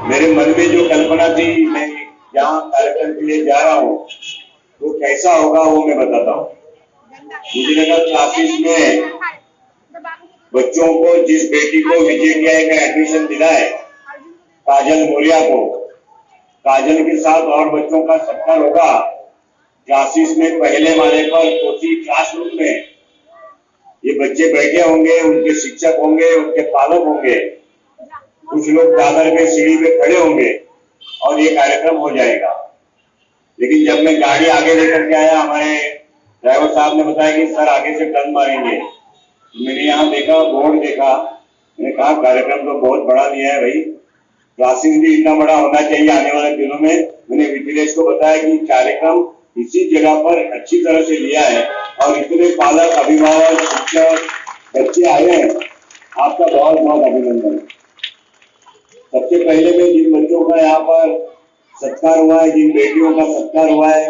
मेरे मन में जो कल्पना थी, मैं जहाँ कार्यक्रम के लिए जा रहा हूँ वो कैसा होगा वो मैं बताता हूँ। मुझे लगा क्लासेस में बच्चों को, जिस बेटी को विजेटीआई में एडमिशन मिला है, काजल मौर्या को, काजल के साथ और बच्चों का सत्कार होगा। क्लासेस में पहले माले पर कोसी क्लासरूम में ये बच्चे बैठे होंगे, उनके शिक्षक होंगे, उनके पालक होंगे, कुछ लोग दादर में सीढ़ी पे खड़े होंगे और ये कार्यक्रम हो जाएगा। लेकिन जब मैं गाड़ी आगे लेकर के आया, हमारे ड्राइवर साहब ने बताया कि सर आगे से टर्न मारेंगे। मैंने यहाँ देखा, बोर्ड देखा, मैंने कहा कार्यक्रम तो बहुत बड़ा लिया है भाई, क्लासेस भी इतना बड़ा होना चाहिए आने वाले दिनों में। मैंने विजिलेंस को बताया कि कार्यक्रम इसी जगह पर अच्छी तरह से लिया है और इतने पालक, अभिभावक, शिक्षक, बच्चे आए हैं, आपका बहुत बहुत अभिनंदन। सबसे पहले में जिन बच्चों का यहाँ पर सत्कार हुआ है, जिन बेटियों का सत्कार हुआ है,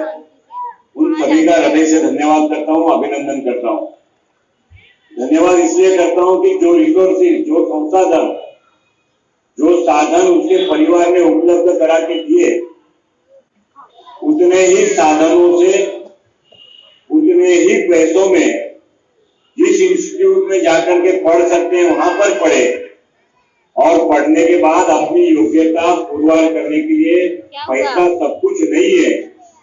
उन सभी का हृदय से धन्यवाद करता हूँ, अभिनंदन करता हूँ। धन्यवाद इसलिए करता हूँ कि जो रिसोर्सेज, जो संसाधन, जो साधन उसके परिवार ने उपलब्ध करा के दिए, उतने ही साधनों से, उतने ही पैसों में जिस इंस्टीट्यूट में जाकर के पढ़ सकते हैं वहां पर पढ़े और पढ़ने के बाद अपनी योग्यता पुरवार करने के लिए पैसा सब कुछ नहीं है,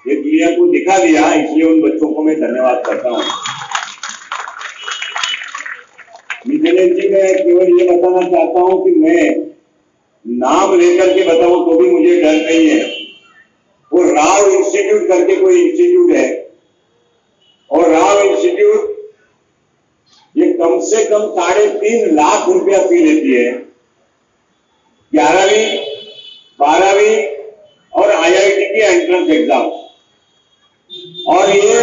ये दुनिया को दिखा दिया। इसलिए उन बच्चों को मैं धन्यवाद करता हूँ। विजिलेंस जी, मैं केवल ये बताना चाहता हूँ कि मैं नाम लेकर के बताऊं तो भी मुझे डर नहीं है। वो राव इंस्टीट्यूट करके कोई इंस्टीट्यूट है और राव इंस्टीट्यूट ये कम से कम 3.5 लाख रुपया फी लेती है। 11वीं, 12वीं और IIT की एंट्रेंस एग्जाम, और ये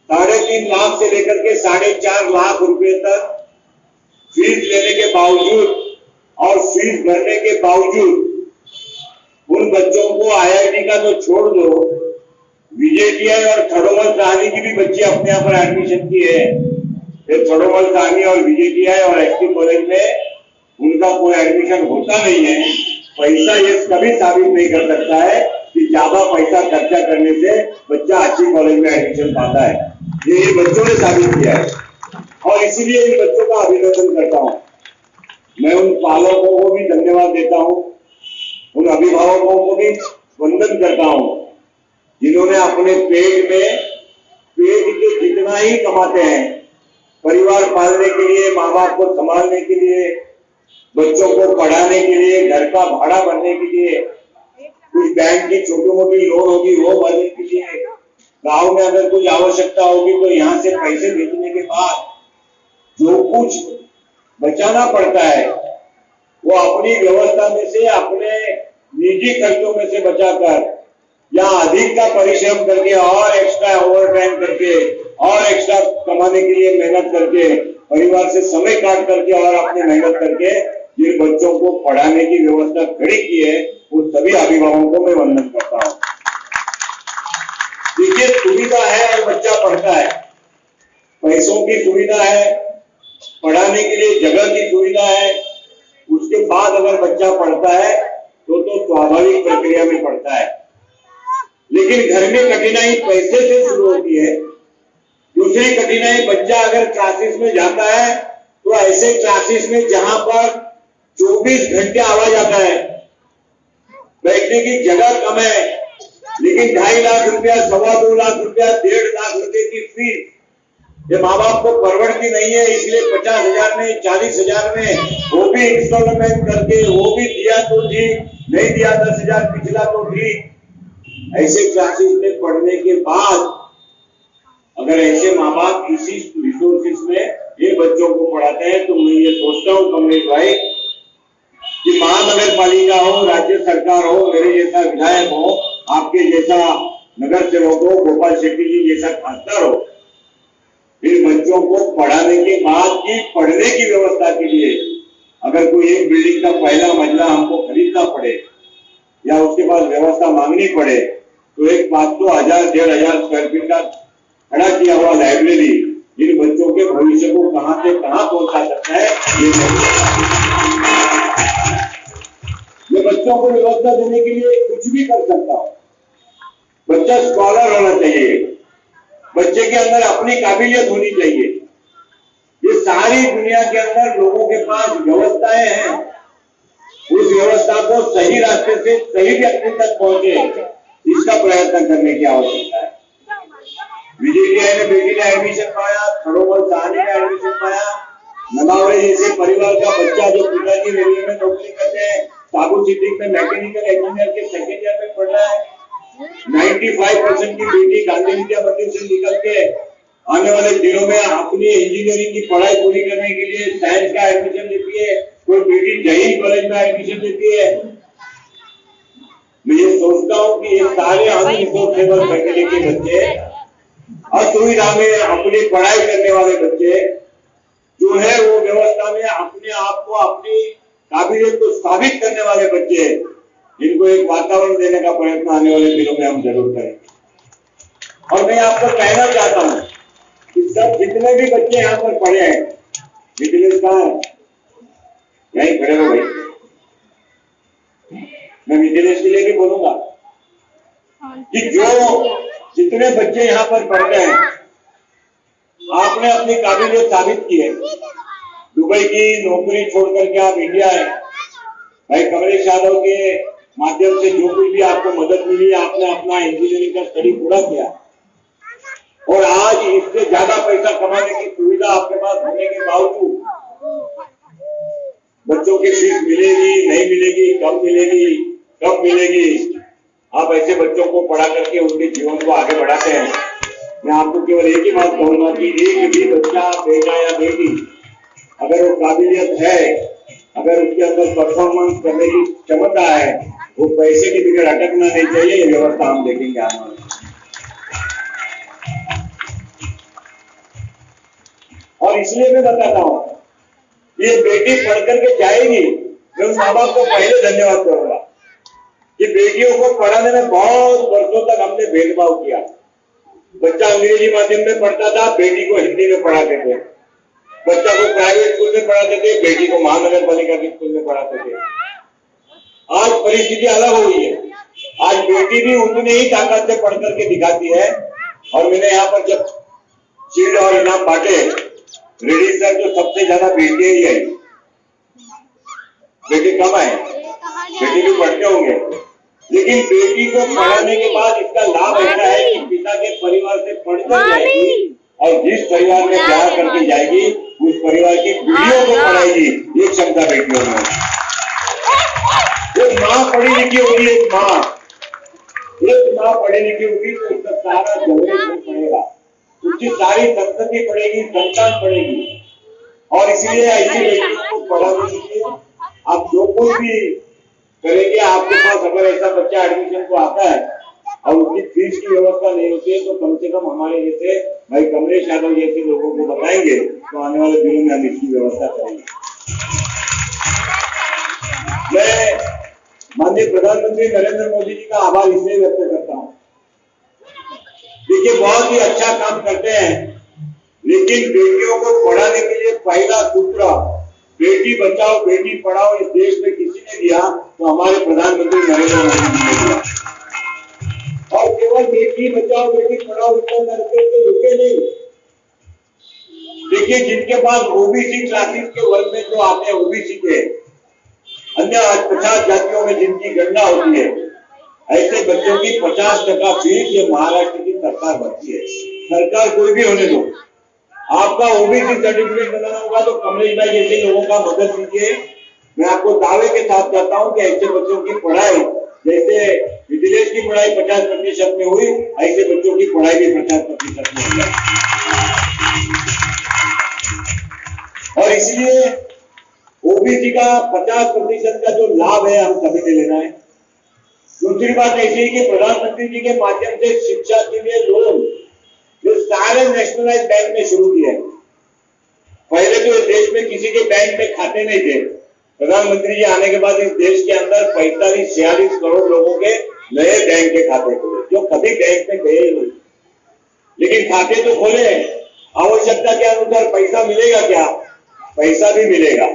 3.5 लाख से लेकर के 4.5 लाख रुपए तक फीस लेने के बावजूद और फीस भरने के बावजूद उन बच्चों को IIT का तो छोड़ दो, विजेटीआई और थर्डोमल साहनी की भी बच्चे अपने यहाँ पर एडमिशन की है। थर्डोमल साहनी और विजेटीआई और एसटी कॉलेज में उनका कोई एडमिशन होता नहीं है। पैसा ये कभी साबित नहीं कर सकता है कि ज्यादा पैसा खर्चा करने से बच्चा अच्छी कॉलेज में एडमिशन पाता है। ये बच्चों ने साबित किया है और इसीलिए इन बच्चों का अभिनंदन करता हूँ। मैं उन पालकों को भी धन्यवाद देता हूँ, उन अभिभावकों को भी वंदन करता हूँ जिन्होंने अपने पेट के जितना ही कमाते हैं, परिवार पालने के लिए, माँ बाप को संभालने के लिए, बच्चों को पढ़ाने के लिए, घर का भाड़ा भरने के लिए, कुछ बैंक की छोटी मोटी लोन होगी वो भरने के लिए, गांव में अगर कुछ आवश्यकता होगी तो यहाँ से पैसे भेजने के बाद जो कुछ बचाना पड़ता है वो अपनी व्यवस्था में से, अपने निजी खर्चों में से बचाकर या अधिक का परिश्रम करके और एक्स्ट्रा ओवर टाइम करके और एक्स्ट्रा कमाने के लिए मेहनत करके, परिवार से समय काट करके और अपनी मेहनत करके जिन बच्चों को पढ़ाने की व्यवस्था खड़ी की है, वो सभी अभिभावकों को मैं वंदन करता हूँ। देखिए, सुविधा है और बच्चा पढ़ता है, पैसों की सुविधा है, पढ़ाने के लिए जगह की सुविधा है, उसके बाद अगर बच्चा पढ़ता है तो स्वाभाविक प्रक्रिया में पढ़ता है। लेकिन घर में कठिनाई पैसे से शुरू होती है। दूसरी कठिनाई, बच्चा अगर क्लासेस में जाता है तो ऐसे क्लासेस में जहां पर 24 घंटे आवाज आता है, बैठने की जगह कम है, लेकिन 2.5 लाख रुपया, 2.25 लाख रुपया, 1.5 लाख रुपए की फीस ये माँ बाप को परवड़ती नहीं है। इसलिए 50,000 में, 40,000 में वो भी इंस्टॉलमेंट करके, वो भी दिया तो ठीक, नहीं दिया 10,000 पिछला तो ठीक। ऐसे क्लासेस में पढ़ने के बाद अगर ऐसे माँ बाप इसी रिसोर्सेस में इन बच्चों को पढ़ाते हैं तो मैं ये सोचता हूँ कमलेश भाई कि महानगर पालिका हो, राज्य सरकार हो, मेरे जैसा विधायक हो, आपके जैसा नगर सेवक हो, गोपाल शेट्टी जी जैसा खासदार हो, इन बच्चों को पढ़ाने के बाद की पढ़ने की व्यवस्था के लिए अगर कोई एक बिल्डिंग का पहला मंजिला हमको खरीदना पड़े या उसके पास व्यवस्था मांगनी पड़े तो एक 500,000, 1,500 स्क्वायर फीट का खड़ा किया हुआ लाइब्रेरी इन बच्चों के भविष्य को कहां से कहां पहुंचा सकता है, ये बच्चों को व्यवस्था देने के लिए कुछ भी कर सकता हूं। बच्चा स्कॉलर होना चाहिए, बच्चे के अंदर अपनी काबिलियत होनी चाहिए। ये सारी दुनिया के अंदर लोगों के पास व्यवस्थाएं हैं, उस व्यवस्था को सही रास्ते से सही व्यक्ति तक पहुंचे, इसका प्रयत्न करने की आवश्यकता है। विजय ने बेटी ने एडमिशन पाया, खड़ोमल साहनी ने एडमिशन पाया, नगावड़े जैसे परिवार का बच्चा जो पिताजी रेलवे में नौकरी करते हैं, साबू सिद्दीक में मैकेनिकल इंजीनियर के सेकेंड ईयर में पढ़ रहा है। 95% की बेटी गांधी विद्या मंदिर से निकल के आने वाले दिनों में अपनी इंजीनियरिंग की पढ़ाई पूरी करने के लिए साइंस का एडमिशन लेती है। कोई बेटी जहीन कॉलेज में एडमिशन लेती है। मैं ये सोचता हूँ कि ये सारे अनरिसोर्सेबल फैमिली के बच्चे, असुविधा में अपनी पढ़ाई करने वाले बच्चे जो है, वो व्यवस्था में अपने आप को, अपनी काबिलियत को साबित करने वाले बच्चे, जिनको एक वातावरण देने का प्रयत्न आने वाले दिनों में हम जरूर करेंगे। और मैं आपको कहना चाहता हूँ कि सब जितने भी बच्चे यहाँ पर पढ़े हैं, मिथिलेश कहाँ है? यहीं खड़े हो भाई। मैं मिथिलेश के लिए भी बोलूंगा कि जो जितने बच्चे यहाँ पर पढ़ते हैं, आपने अपनी काबिलियत साबित की है। दुबई की नौकरी छोड़ करके आप इंडिया आए, भाई कमलेश यादव के माध्यम से जो कुछ भी आपको मदद मिली, आपने अपना इंजीनियरिंग का स्टडी पूरा किया और आज इससे ज्यादा पैसा कमाने की सुविधा आपके पास होने के बावजूद बच्चों की फीस मिलेगी नहीं मिलेगी, कब मिलेगी, आप ऐसे बच्चों को पढ़ा करके उनके जीवन को आगे बढ़ाते हैं। मैं आपको केवल एक ही बात कहूंगा कि एक भी बच्चा, बेटा या बेटी, अगर वो काबिलियत है, अगर उसके अंदर परफॉर्मेंस करने की क्षमता है, वो पैसे की बिगड़ अटकना नहीं चाहिए। ये व्यवस्था हम देखेंगे आने वाले। और इसलिए मैं बताता हूँ, ये बेटी पढ़ करके जाएगी, मैं उन माँ बाप को पहले धन्यवाद करूंगा कि बेटियों को पढ़ाने में बहुत वर्षों तक हमने भेदभाव किया। बच्चा अंग्रेजी माध्यम में पढ़ता था, बेटी को हिंदी में पढ़ाते थे। बच्चा को प्राइवेट स्कूल में पढ़ाते थे, बेटी को महानगर पालिका के स्कूल में पढ़ाते थे। आज परिस्थिति अलग हो गई है। आज बेटी भी उतनी ही ताकत से पढ़ करके दिखाती है। और मैंने यहाँ पर जब शील्ड और इनाम बांटे, रेडी सर जो सबसे ज्यादा बेटियां ही आई, बेटे कम आए, बेटी भी पढ़ते होंगे, लेकिन बेटी को पढ़ाने के बाद इसका लाभ ऐसा है कि पिता के परिवार से पढ़कर जाएगी और जिस परिवार में प्यार करके जाएगी, उस परिवार की पीढ़ियों को पढ़ाएगी। ये क्षमता बेटियों में। एक माँ पढ़ी लिखी होगी, एक माँ पढ़ी लिखी होगी तो उसका सारा जनरेशन पढ़ेगा, उसकी सारी संतति पढ़ेगी, संतान पढ़ेगी। और इसलिए ऐसी बेटियों को पढ़ाने के लिए आप जो कुछ भी करेंगे, आपके पास अगर ऐसा बच्चा एडमिशन को आता है और उसकी फीस की व्यवस्था नहीं होती है, तो कम से कम हमारे जैसे भाई कमलेश यादव जैसे लोगों को बताएंगे, तो आने वाले दिनों में हम इसकी व्यवस्था करेंगे। मैं माननीय प्रधानमंत्री नरेंद्र मोदी जी का आभार इसलिए व्यक्त करता हूँ, देखिए बहुत ही अच्छा काम करते हैं, लेकिन बेटियों को पढ़ाने के लिए पहला सूत्र बेटी बचाओ बेटी पढ़ाओ इस देश में किसी ने दिया तो हमारे प्रधानमंत्री नरेंद्र मोदी जी ने दिया। और केवल बेटी बचाओ बेटी पढ़ाओ इतना करके रुके नहीं। देखिए जिनके पास ओबीसी क्लासेस के वर्ग में जो आते हैं, ओबीसी के अन्य 50 जातियों में जिनकी गणना होती है, ऐसे बच्चों की 50% फीस ये महाराष्ट्र की सरकार भरती है। सरकार कोई भी होने दो, आपका ओबीसी सर्टिफिकेट बनाना होगा तो कमलेश भाई जैसे लोगों का मदद कीजिए। मैं आपको दावे के साथ कहता हूं कि ऐसे बच्चों की पढ़ाई, जैसे मिथिलेश की पढ़ाई 50% में हुई, ऐसे बच्चों की पढ़ाई भी 50% में हो जाए। और इसलिए ओबीसी का 50% का जो लाभ है हम सभी ने लेना है। दूसरी बात ऐसी है कि प्रधानमंत्री जी के माध्यम से शिक्षा के लिए लोन जो सारे नेशनलाइज बैंक में शुरू किया है। पहले तो इस देश में किसी के बैंक में खाते नहीं थे। प्रधानमंत्री जी आने के बाद इस देश के अंदर 45-46 करोड़ लोगों के नए बैंक के खाते खुले, जो कभी बैंक में गए नहीं, लेकिन खाते तो खोले हैं। आवश्यकता के अनुसार पैसा मिलेगा क्या? पैसा भी मिलेगा।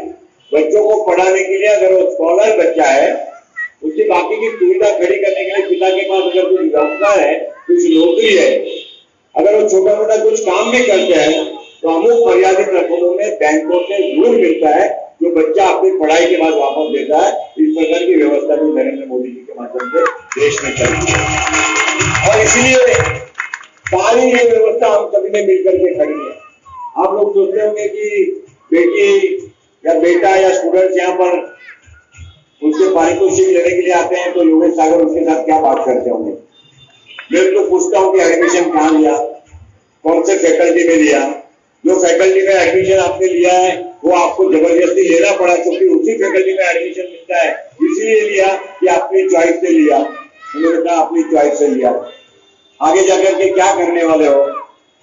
बच्चों को पढ़ाने के लिए अगर वो स्कॉलर बच्चा है, रोजगार है, कुछ नौकरी है, अगर वो छोटा मोटा कुछ काम भी करते हैं तो अमुक मर्यादित रकमों में बैंकों से ऋण मिलता है जो बच्चा अपनी पढ़ाई के बाद वापस देता है। इस प्रकार की व्यवस्था भी नरेंद्र मोदी जी के माध्यम से देश में चल रही है और इसीलिए सारी ये व्यवस्था हम सभी ने मिलकर के खड़ी है। आप लोग सोचते होंगे कि बेटी या बेटा या स्टूडेंट्स यहाँ पर उनसे पारितोषिक लेने के लिए आते हैं तो योगेश सागर उसके साथ क्या बात करते होंगे। मैं तो पूछता हूँ कि एडमिशन कहाँ लिया, कौन से फैकल्टी में लिया, जो फैकल्टी में एडमिशन आपने लिया है वो आपको जबरदस्ती लेना पड़ा क्योंकि उसी फैकल्टी में एडमिशन मिलता है, इसीलिए लिया कि अपनी चॉइस से लिया। उन्होंने कहा अपनी चॉइस से लिया। आगे जाकर के क्या करने वाले हो,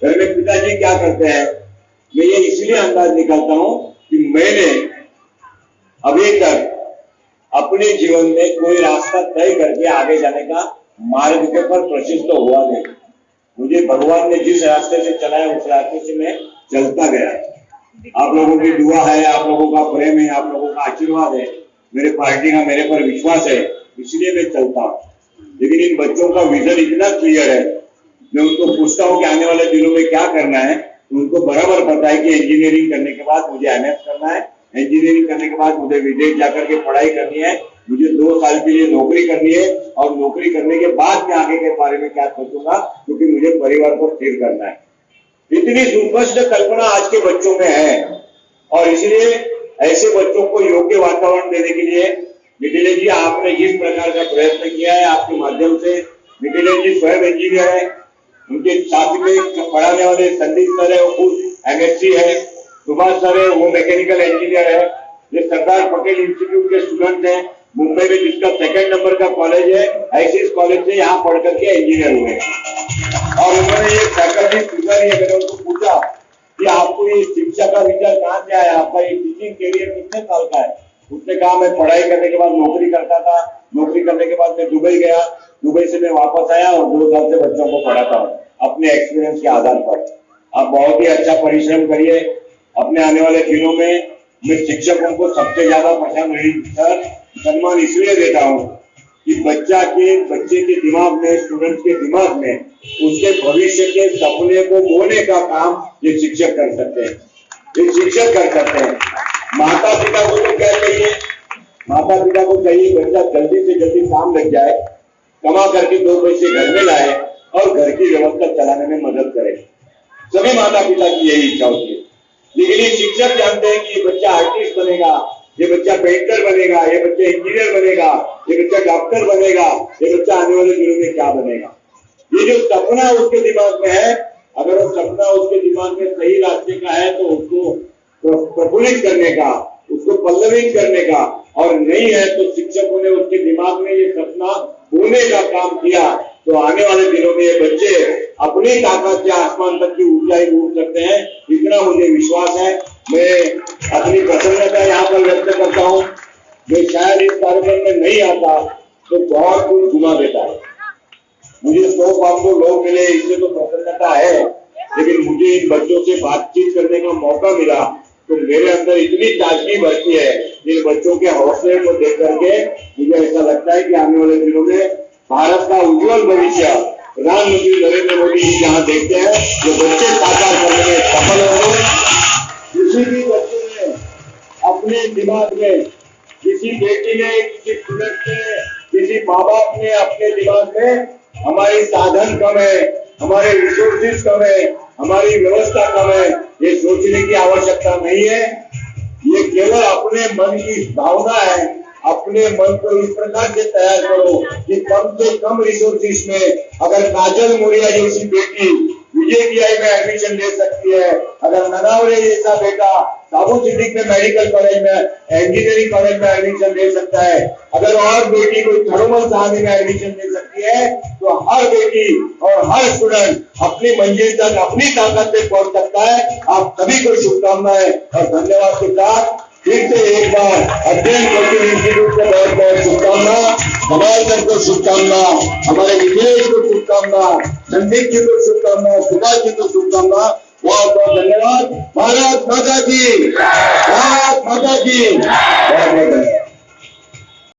घर में पिताजी क्या करते हैं, मैं ये इसलिए अंदाज निकालता हूँ कि मैंने अभी तक अपने जीवन में कोई रास्ता तय करके आगे जाने का मार्ग के पर प्रशिक्षित तो हुआ नहीं। मुझे भगवान ने जिस रास्ते से चलाया उस रास्ते से मैं चलता गया। आप लोगों की दुआ है, आप लोगों का प्रेम है, आप लोगों का आशीर्वाद है, मेरे पार्टी का मेरे पर विश्वास है, इसलिए मैं चलता हूँ। लेकिन इन बच्चों का विजन इतना क्लियर है, मैं उनको पूछता हूँ कि आने वाले दिनों में क्या करना है, तो उनको बराबर पता है कि इंजीनियरिंग करने के बाद मुझे एमएस करना है, इंजीनियरिंग करने के बाद मुझे विदेश जाकर के पढ़ाई करनी है, मुझे 2 साल के लिए नौकरी करनी है और नौकरी करने के बाद मैं आगे के बारे में क्या सोचूंगा क्योंकि मुझे परिवार को स्थिर करना है। इतनी सुस्पष्ट कल्पना आज के बच्चों में है और इसलिए ऐसे बच्चों को योग्य वातावरण देने के लिए मिथिलेश जी आपने जिस प्रकार का प्रयत्न किया है, आपके माध्यम से मिथिलेश जी स्वयं इंजीनियर है, उनके साथ में पढ़ाने वाले संदीप सर है वो खुद एमएससी है, सुभाष सर है वो मैकेनिकल इंजीनियर है, ये सरदार पटेल इंस्टीट्यूट के स्टूडेंट हैं, मुंबई में जिसका 2nd नंबर का कॉलेज है, ऐसे कॉलेज से यहाँ पढ़ करके इंजीनियर हुए और उन्होंने ये फैकल्टी पूछा नहीं है। मैंने उनको पूछा कि आपको ये शिक्षा का विचार कहाँ से आया, आपका ये टीचिंग कैरियर कितने साल का है। उसने कहा मैं पढ़ाई करने के बाद नौकरी करता था, नौकरी करने के बाद मैं दुबई गया, दुबई से मैं वापस आया और 2 साल से बच्चों को पढ़ाता हूँ अपने एक्सपीरियंस के आधार पर। आप बहुत ही अच्छा परिश्रम करिए। अपने आने वाले दिनों में मैं शिक्षकों को सबसे ज्यादा सम्मान इसलिए देता हूँ कि बच्चे के दिमाग में, स्टूडेंट्स के दिमाग में उसके भविष्य के सपने को बोने का काम ये शिक्षक कर सकते हैं, ये शिक्षक कर सकते हैं। माता पिता को तो क्या चाहिए, माता पिता को चाहिए बच्चा जल्दी से जल्दी काम लग जाए, कमा करके 2 पैसे घर में लाए और घर की व्यवस्था चलाने में मदद करे। सभी माता पिता की यही इच्छा होती है। लेकिन ये शिक्षक जानते हैं कि ये बच्चा आर्टिस्ट बनेगा, ये बच्चा पेंटर बनेगा, ये बच्चा इंजीनियर बनेगा, ये बच्चा डॉक्टर बनेगा, ये बच्चा आने वाले दिनों में क्या बनेगा। ये जो सपना उसके दिमाग में है, अगर वो सपना उसके दिमाग में सही रास्ते का है तो उसको प्रफुल्लित करने का, उसको पल्लवित करने का, और नहीं है तो शिक्षकों ने उसके दिमाग में ये सपना बोने का काम किया तो आने वाले दिनों में ये बच्चे अपनी ताकत से आसमान तक की ऊंचाई उड़ सकते हैं, इतना मुझे विश्वास है। मैं अपनी प्रसन्नता यहाँ पर व्यक्त करता हूँ। मैं शायद इस कार्यक्रम में नहीं आता तो बहुत कुछ घुमा देता है। मुझे 100-500 लोग मिले इससे तो प्रसन्नता है, लेकिन मुझे इन बच्चों से बातचीत करने का मौका मिला तो मेरे अंदर इतनी ताजगी बढ़ती है। इन बच्चों के हौसले को देख करके मुझे ऐसा लगता है कि आने वाले दिनों में भारत का उज्जवल भविष्य प्रधानमंत्री नरेंद्र मोदी जी जहाँ देखते हैं जो बच्चे साकार करने में सफल होंगे। किसी भी बच्चे ने अपने दिमाग में, किसी बेटी ने, किसी स्टूडेंट ने, किसी माँ बाप ने अपने दिमाग में हमारी साधन कम है, हमारे रिसोर्सेज कम है, हमारी व्यवस्था कम है, ये सोचने की आवश्यकता नहीं है। ये केवल अपने मन की भावना है। अपने मन को इस प्रकार से तैयार करो कि कम से कम रिसोर्सेज में अगर काजल मोरिया जैसी बेटी विजयटीआई में एडमिशन ले सकती है, अगर ननावरे जैसा बेटा साबू सिद्दीक में मेडिकल कॉलेज में, इंजीनियरिंग कॉलेज में एडमिशन ले सकता है, अगर और बेटी कोई थर्मल साहनी में एडमिशन ले सकती है तो हर बेटी और हर स्टूडेंट अपनी मंजिल तक अपनी ताकत से पहुंच सकता है। आप सभी को शुभकामनाएं और धन्यवाद के साथ फिर से एक बार अध्ययन कोचिंग इंस्टीट्यूट को बहुत बहुत शुभकामना, कमाल को शुभकामना, हमारे विजय को शुभकामना, संदीप जी को शुभकामना, सुभाष जी को शुभकामना, बहुत बहुत धन्यवाद। भारत माता की, भारत माता की, बहुत बहुत धन्यवाद।